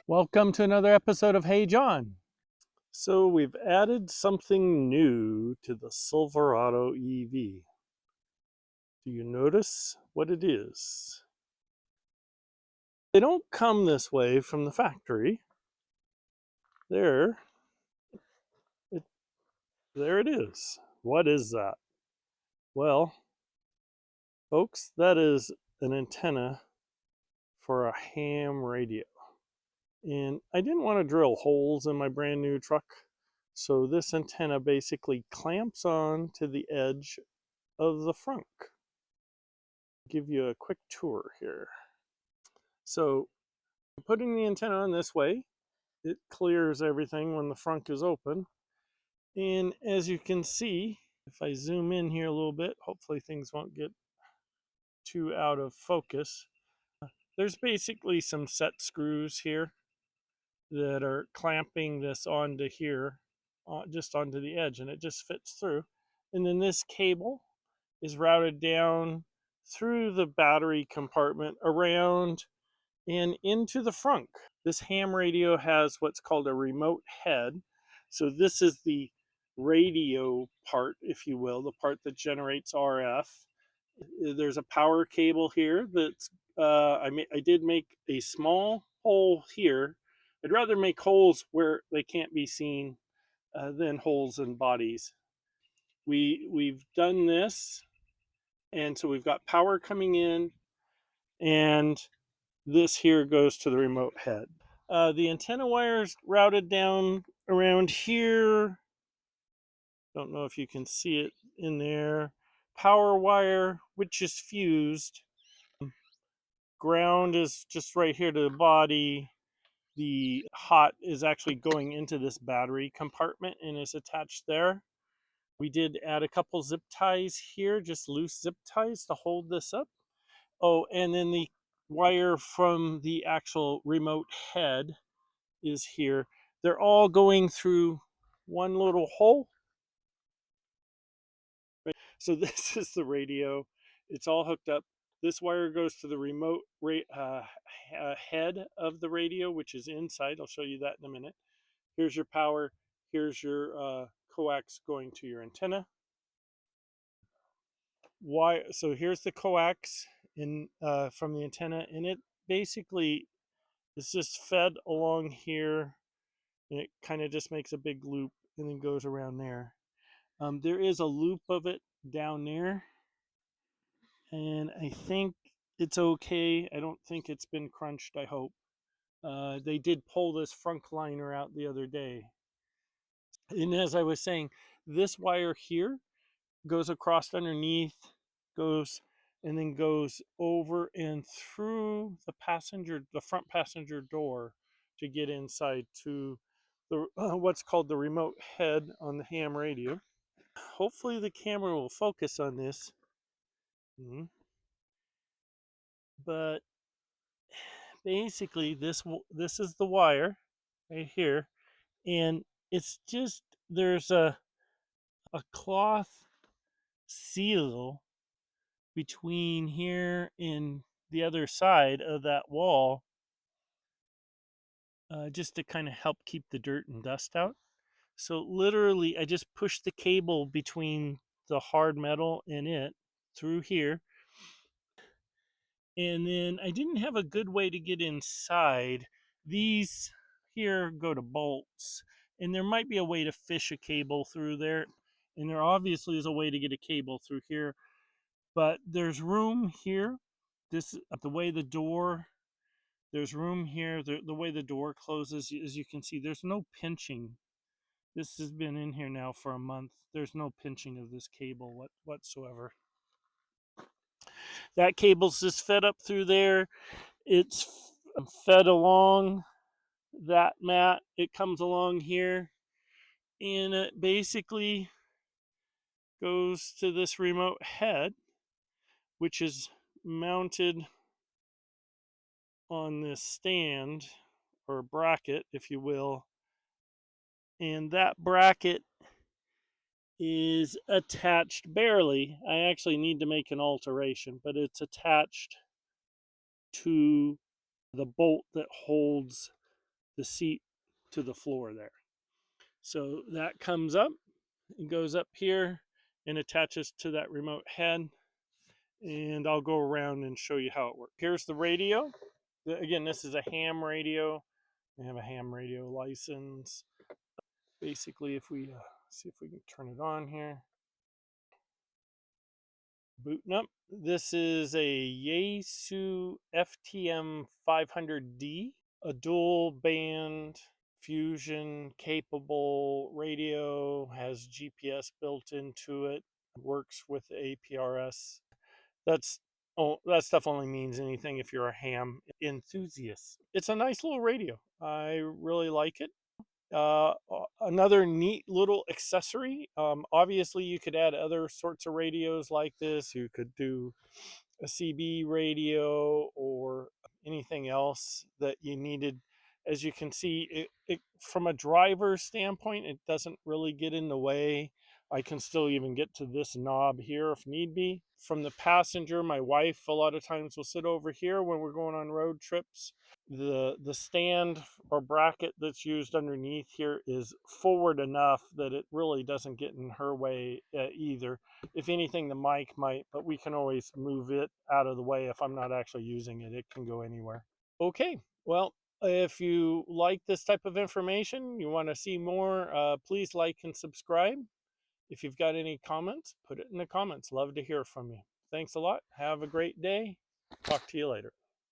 Welcome to another episode of Hey John. So we've added something new to the Silverado EV. Do you notice what it is? They don't come this way from the factory. There it is. What is that? Well, folks, that is an antenna for a ham radio. And I didn't want to drill holes in my brand new truck, so this antenna basically clamps on to the edge of the frunk. Give you a quick tour here. So putting the antenna on this way, it clears everything when the frunk is open. And as you can see, if I zoom in here a little bit, hopefully things won't get too out of focus. There's basically some set screws here that are clamping this onto here, just onto the edge, and it just fits through. And then this cable is routed down through the battery compartment around and into the frunk. This ham radio has what's called a remote head. So this is the radio part, if you will, the part that generates RF. There's a power cable here that's I did make a small hole here. I'd rather make holes where they can't be seen than holes in bodies. We've done this, and so we've got power coming in, and this here goes to the remote head. The antenna wires routed down around here. Don't know if you can see it in there. Power wire, which is fused. Ground is just right here to the body. The hot is actually going into this battery compartment and is attached there. We did add a couple zip ties here, just loose zip ties to hold this up. Oh, and then the wire from the actual remote head is here. They're all going through one little hole. So this is the radio. It's all hooked up. This wire goes to the remote head of the radio, which is inside. I'll show you that in a minute. Here's your power. Here's your coax going to your antenna. So here's the coax from the antenna, and it basically is just fed along here, and it kind of just makes a big loop and then goes around there. There is a loop of it down there, and I think it's okay. I don't think it's been crunched, I hope. They did pull this frunk liner out the other day. And as I was saying, this wire here goes across underneath, goes and then goes over and through the front passenger door to get inside to the what's called the remote head on the ham radio. Hopefully the camera will focus on this. But basically this is the wire right here, and it's just there's a cloth seal between here and the other side of that wall, just to kind of help keep the dirt and dust out. So literally I just push the cable between the hard metal and it through here, and then I didn't have a good way to get inside. These here go to bolts, and there might be a way to fish a cable through there, and there obviously is a way to get a cable through here, but there's room here. This the way the door there's room here. The way the door closes, as you can see, there's no pinching. This has been in here now for a month. There's no pinching of this cable whatsoever. That cable's just fed up through there. It's fed along that mat. It comes along here, and it basically goes to this remote head, which is mounted on this stand or bracket, if you will. And that bracket is attached barely. I actually need to make an alteration, but it's attached to the bolt that holds the seat to the floor there. So that comes up and goes up here and attaches to that remote head. And I'll go around and show you how it works. Here's the radio. Again, this is a ham radio. I have a ham radio license. Basically, if we see if we can turn it on here. Booting up. This is a Yaesu FTM 500D, a dual band fusion capable radio, has GPS built into it, works with APRS. That stuff only means anything if you're a ham enthusiast. It's a nice little radio. I really like it. Another neat little accessory. Obviously, you could add other sorts of radios like this. You could do a CB radio or anything else that you needed. As you can see, from a driver's standpoint, it doesn't really get in the way. I can still even get to this knob here if need be. From the passenger, my wife a lot of times will sit over here when we're going on road trips. The stand or bracket that's used underneath here is forward enough that it really doesn't get in her way either. If anything, the mic might, but we can always move it out of the way. If I'm not actually using it, it can go anywhere. Okay, well, if you like this type of information, you want to see more, please like and subscribe. If you've got any comments, put it in the comments. Love to hear from you. Thanks a lot. Have a great day. Talk to you later.